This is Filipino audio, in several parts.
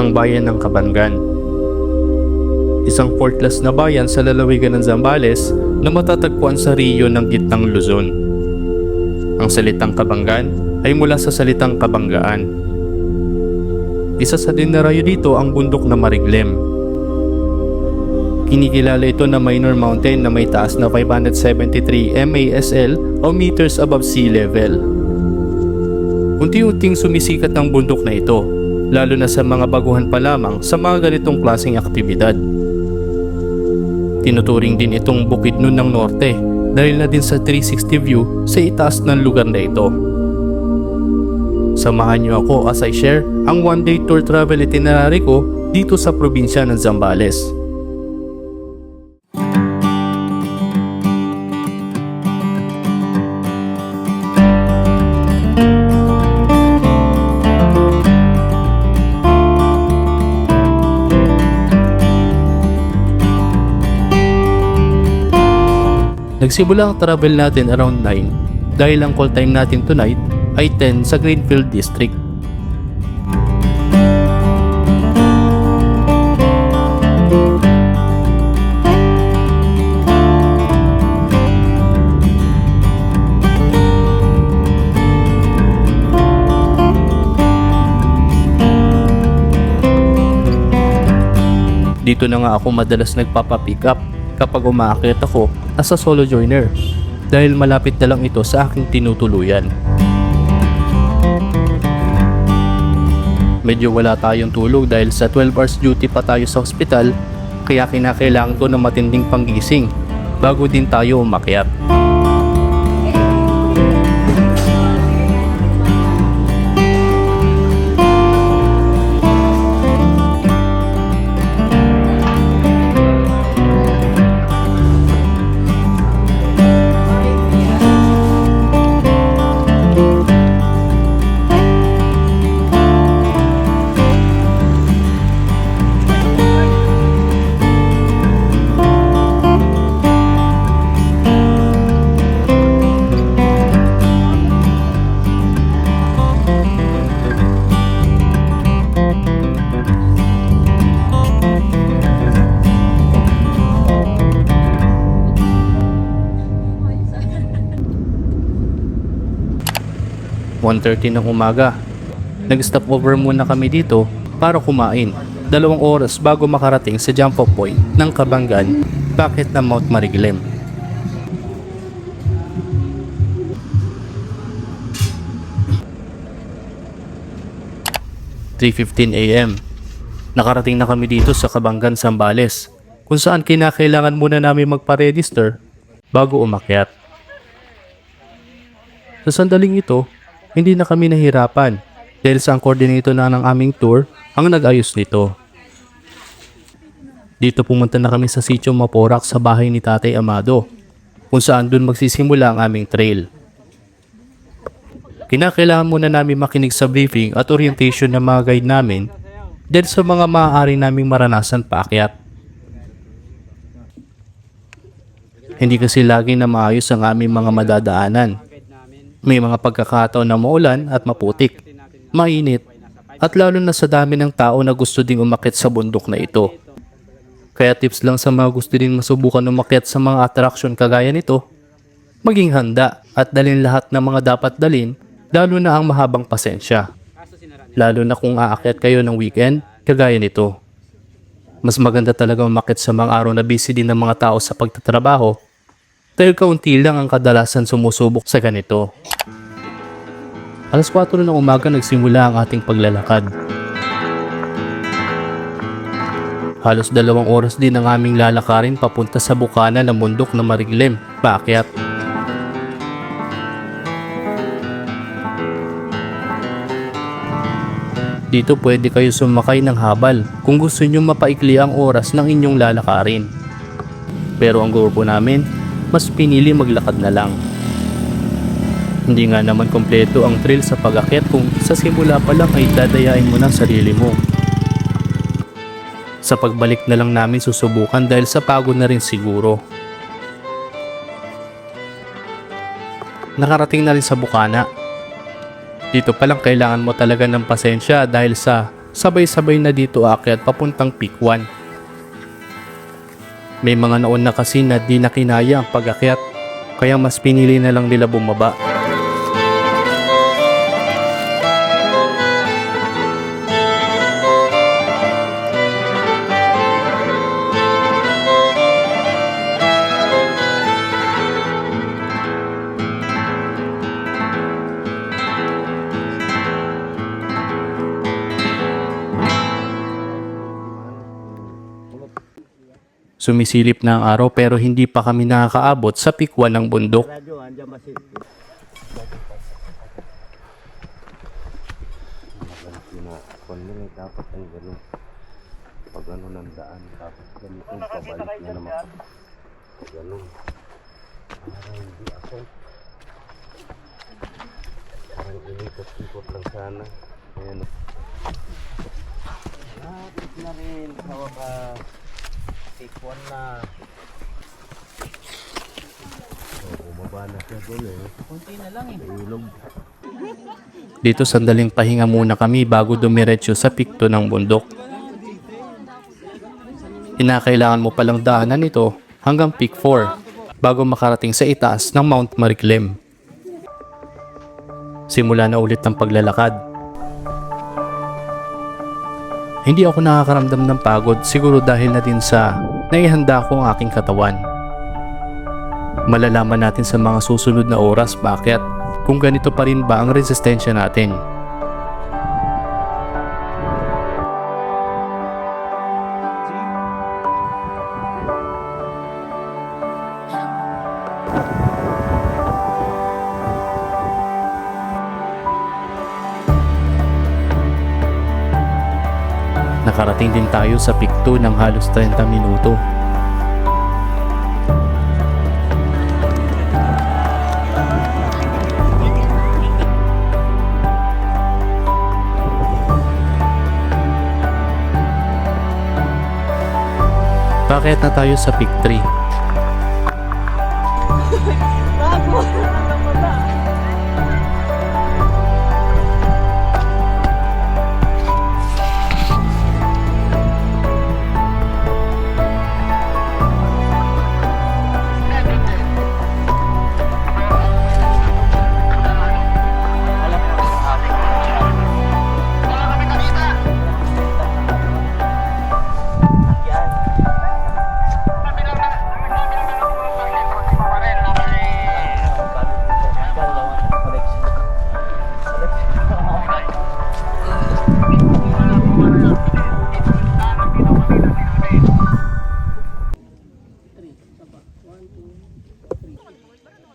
ang bayan ng Kabangan. Isang fortress na bayan sa lalawigan ng Zambales na matatagpuan sa Rio ng gitnang Luzon. Ang salitang Kabangan ay mula sa salitang kabanggaan. Isa sa dinarayo dito ang bundok na Mariglem. Kinikilala ito na minor mountain na may taas na 573 MASL o meters above sea level. Unti-unting sumisikat ang bundok na ito, lalo na sa mga baguhan pa lamang sa mga ganitong klaseng aktibidad. Tinuturing din itong Bukidnon ng Norte dahil na din sa 360 view sa itaas ng lugar na ito. Samahan niyo ako as I share ang one-day tour travel itinerary ko dito sa probinsya ng Zambales. Nagsimula ang travel natin around 9 dahil ang call time natin tonight ay 10 sa Greenfield District. Dito na nga ako madalas nagpapapick up kapag umaakyat ako as a solo joiner dahil malapit na lang ito sa aking tinutuluyan. Medyo wala tayong tulog dahil sa 12 hours duty pa tayo sa ospital, kaya kinakailangan ko ng matinding panggising bago din tayo umakyat. (1:30 ng umaga). Nag-stop over muna kami dito para kumain. 2 oras bago makarating sa jump off point ng Kabangan, packet ng Mount Mariglem. (3:15 AM). Nakarating na kami dito sa Kabangan, Zambales, kung saan kinakailangan muna namin magpa-register bago umakyat. Sa sandaling ito, hindi na kami nahirapan dahil sa coordinator na ng aming tour ang nag-ayos nito. Dito pumunta na kami sa Sitio Maporac sa bahay ni Tatay Amado, kung saan dun magsisimula ang aming trail. Kinakailangan muna namin makinig sa briefing at orientation ng mga guide namin dahil sa mga maaari naming maranasan paakyat. Hindi kasi lagi na maayos ang aming mga madadaanan. May mga pagkakataon na maulan at maputik, mainit, at lalo na sa dami ng tao na gusto ding umakyat sa bundok na ito. Kaya tips lang sa mga gusto din masubukan umakyat sa mga attraction kagaya nito, maging handa at dalhin lahat ng mga dapat dalhin, lalo na ang mahabang pasensya. Lalo na kung aakyat kayo ng weekend, kagaya nito. Mas maganda talaga umakyat sa mga araw na busy din ng mga tao sa pagtatrabaho dahil kaunti lang ang kadalasan sumusubok sa ganito. 4:00 ng umaga nagsimula ang ating paglalakad. Halos 2 oras din ang aming lalakarin papunta sa bukana ng bundok na Mariglem, paakyat. Dito pwede kayo sumakay ng habal kung gusto nyo mapaikli ang oras ng inyong lalakarin. Pero ang grupo namin, mas pinili maglakad na lang. Hindi nga naman kompleto ang trail sa pag-akyat kung sa simula pa lang ay dadayain mo ng sarili mo. Sa pagbalik na lang namin susubukan dahil sa pagod na rin siguro. Nakarating na rin sa bukana. Dito pa lang kailangan mo talaga ng pasensya dahil sa sabay-sabay na dito aakyat papuntang Peak 1. May mga naon na kasi na di na kinaya ang pag-akyat, kaya mas pinili na lang nila bumaba. Sumisilip na ang araw pero hindi pa kami nakakaabot sa Peak 1 ng bundok. Dapat ang gano'n. Pag ano ng daan, tapos ganito, pabalik na naman. Gano'n. Parang hindi ako. Parang inikot-ikot lang sana. Ayan. Lapit na rin sa wakas. Tikwan na. Bumaba na siya doon eh. Kunti na lang eh. Ilog. Dito sandaling pahinga muna kami bago dumiretso sa Peak 2 ng bundok. Kinakailangan mo palang daanan ito hanggang Peak 4 bago makarating sa itaas ng Mount Mariklim. Simula na ulit ang paglalakad. Hindi ako nakakaramdam ng pagod, siguro dahil na din sa naihanda ko ang aking katawan. Malalaman natin sa mga susunod na oras bakit, kung ganito pa rin ba ang resistensya natin. Nakarating din tayo sa Peak 2 ng halos 30 minuto. Bakit na tayo sa Peak 3?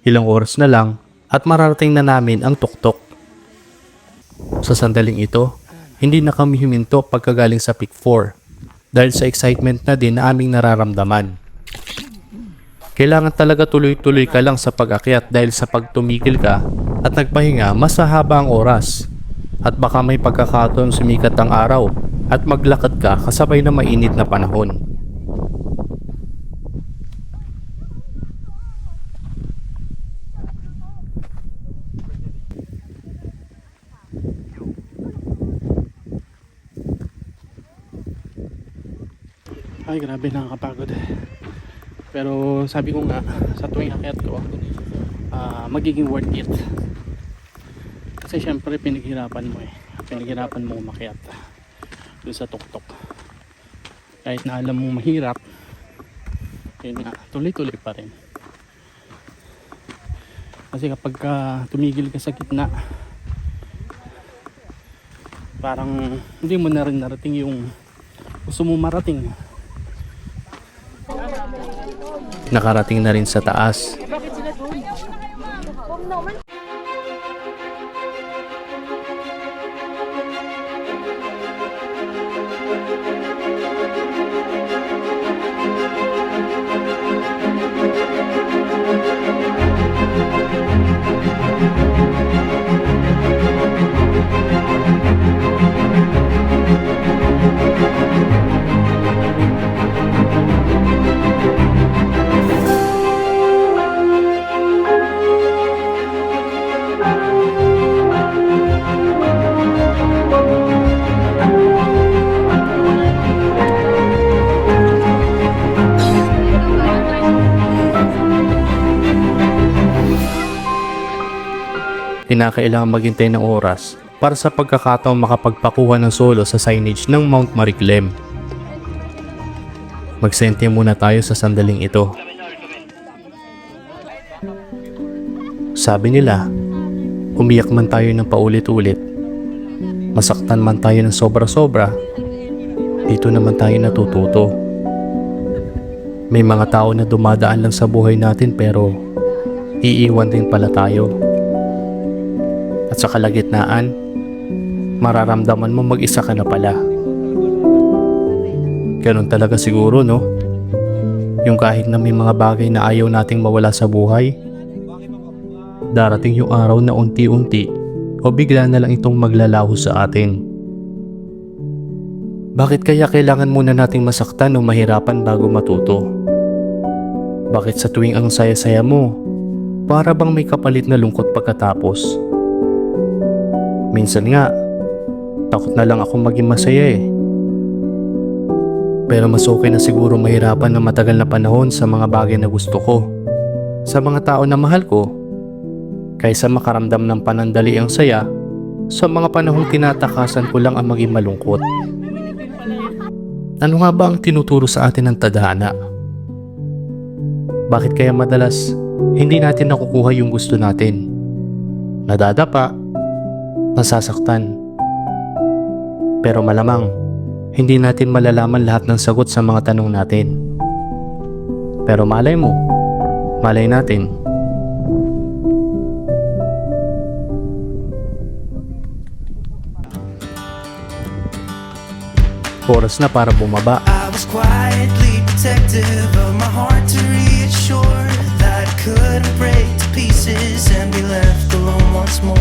Ilang oras na lang at mararating na namin ang tuktok. Sa sandaling ito, hindi na kami huminto pagkagaling sa Peak 4 dahil sa excitement na din na aming nararamdaman. Kailangan talaga tuloy-tuloy ka lang sa pag-akyat dahil sa pagtumigil ka at nagpahinga mas haba ang oras at baka may pagkakataon sumikat ang araw at maglakad ka kasabay na mainit na panahon. Ay, grabe, nakakapagod. Pero sabi ko nga, sa tuwing akyat ko, magiging worth it. Kasi syempre pinaghirapan mo Pinaghirapan mo umakyat doon sa tuktok. Kahit na alam mo mahirap, yun nga, tuloy-tuloy pa rin. Kasi kapag tumigil ka sa gitna, parang hindi mo na rin narating yung gusto mo marating. Nakarating na rin sa taas. Kinakailangan maghintay ng oras para sa pagkakataong makapagpakuha ng solo sa signage ng Mount Mariclem. Magsente muna tayo sa sandaling ito. Sabi nila, umiyak man tayo ng paulit-ulit, masaktan man tayo ng sobra-sobra, dito naman tayo natututo. May mga tao na dumadaan lang sa buhay natin pero iiwan din pala tayo. At sa kalagitnaan, mararamdaman mo mag-isa ka na pala. Ganun talaga siguro, no? Yung kahit na may mga bagay na ayaw nating mawala sa buhay, darating yung araw na unti-unti o bigla na lang itong maglalaho sa atin. Bakit kaya kailangan muna nating masaktan o mahirapan bago matuto? Bakit sa tuwing ang saya-saya mo, para bang may kapalit na lungkot pagkatapos? Minsan nga, takot na lang ako maging masaya eh. Pero mas okay na siguro mahirapan ng matagal na panahon sa mga bagay na gusto ko, sa mga tao na mahal ko, kaysa makaramdam ng panandali ang saya sa mga panahong tinatakasan ko lang ang maging malungkot. Ano nga ba ang tinuturo sa atin ng tadhana? Bakit kaya madalas hindi natin nakukuha yung gusto natin? Nadadapa, nasasaktan. Pero malamang, hindi natin malalaman lahat ng sagot sa mga tanong natin. Pero malay mo, malay natin. Oras na para bumaba. I was quietly protective of my heart to reassure that it couldn't break to pieces and be left alone once more.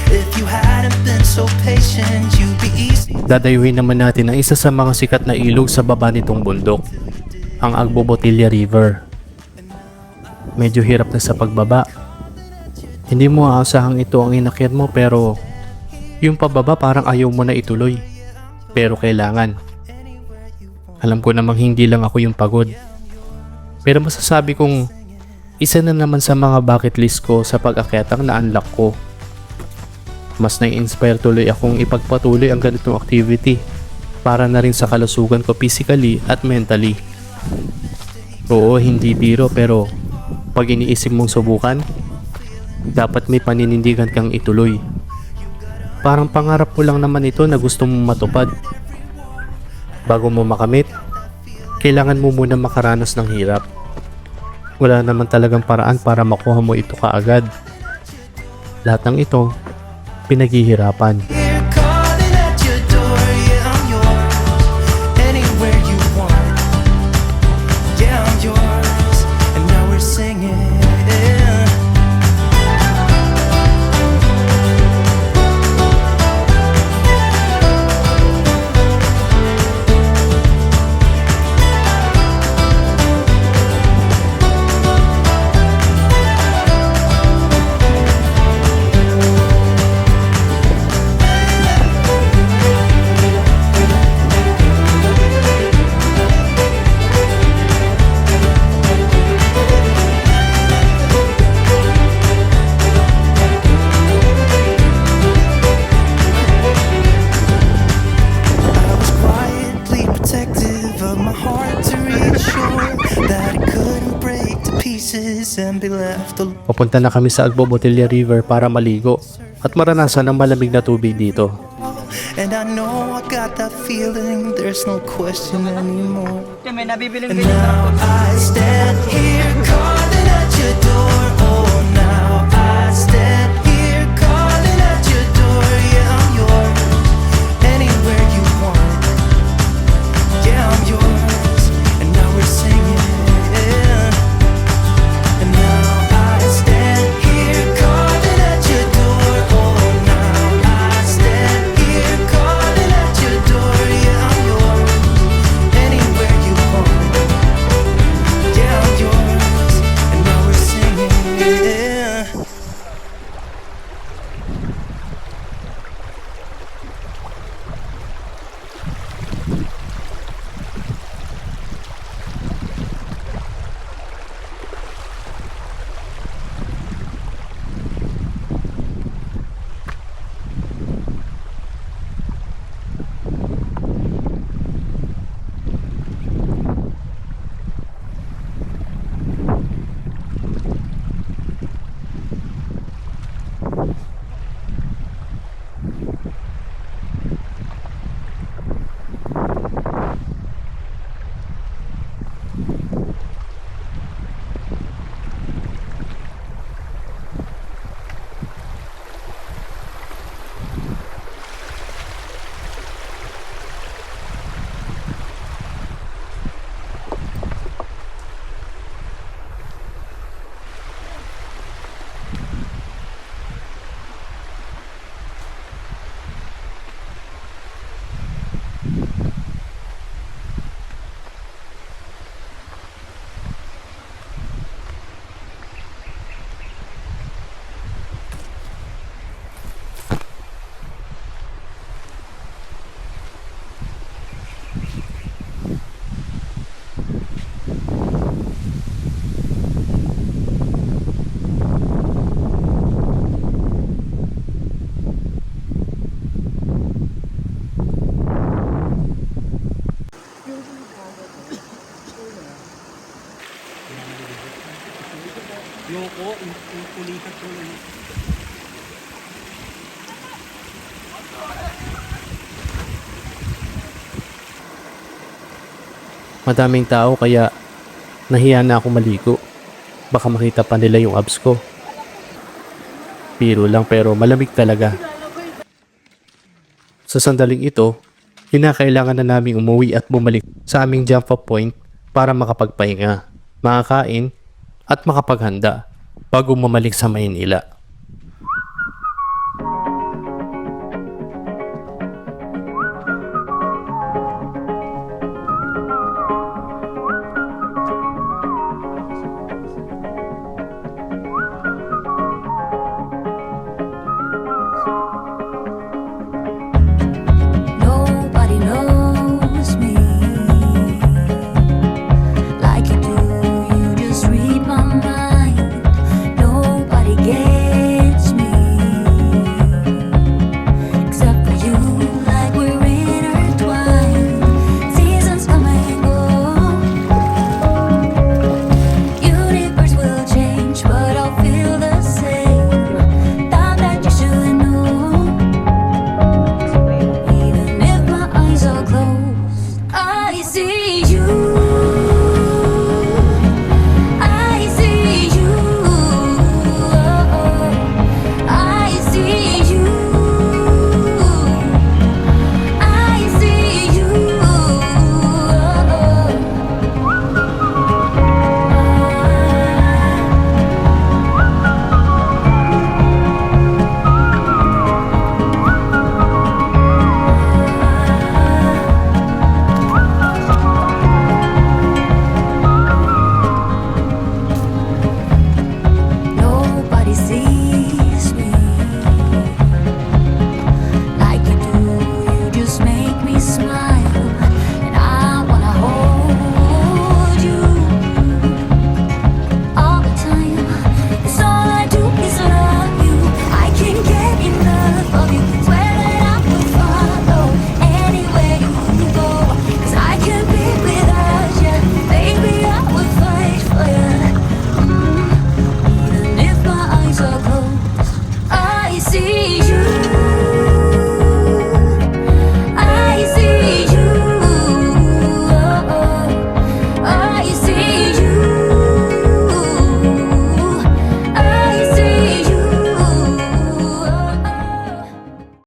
If you hadn't been so patient, you'd be easy. Dadayuhin naman natin ang isa sa mga sikat na ilog sa baba nitong bundok, ang Agbobotilya River. Medyo hirap na sa pagbaba. Hindi mo aasahang ito ang inakyat mo pero yung pababa parang ayaw mo na ituloy. Pero kailangan. Alam ko namang hindi lang ako yung pagod. Pero masasabi kong isa na naman sa mga bucket list ko sa pag-akyatang na-unlock ko. Mas nai-inspire tuloy akong ipagpatuloy ang ganitong activity para na rin sa kalusugan ko physically at mentally. Oo, hindi biro pero pag iniisip mong subukan, dapat may paninindigan kang ituloy. Parang pangarap mo lang naman ito na gusto mong matupad. Bago mo makamit, kailangan mo muna makaranas ng hirap. Wala naman talagang paraan para makuha mo ito kaagad. Lahat ng ito, pinaghihirapan. Here calling at your door, yeah, I'm yours. Anywhere you want, yeah, I'm yours. And now we're singing. And be left alone. Papunta na kami sa Agbobotilya River para maligo at maranasan ang malamig na tubig dito. And I know I got that feeling, there's no question anymore. May nabibiling And now I stand here calling at your door. Oh, now I stand here calling at your door. Yeah, I'm yours. Anywhere you want. Yeah, I'm yours. And now we're singing. And now I stand here calling at your door. Oh, now I stand here calling at your door. Yeah, I'm yours. Anywhere you want. Yeah, I'm yours. And now we're singing. Madaming tao kaya nahiya na ako maligo. Baka makita pa nila yung abs ko. Biro lang pero malamig talaga. Sa sandaling ito, kinakailangan na naming umuwi at bumalik sa aming jump off point para makapagpahinga, makakain at makapaghanda bago mamalik sa Maynila.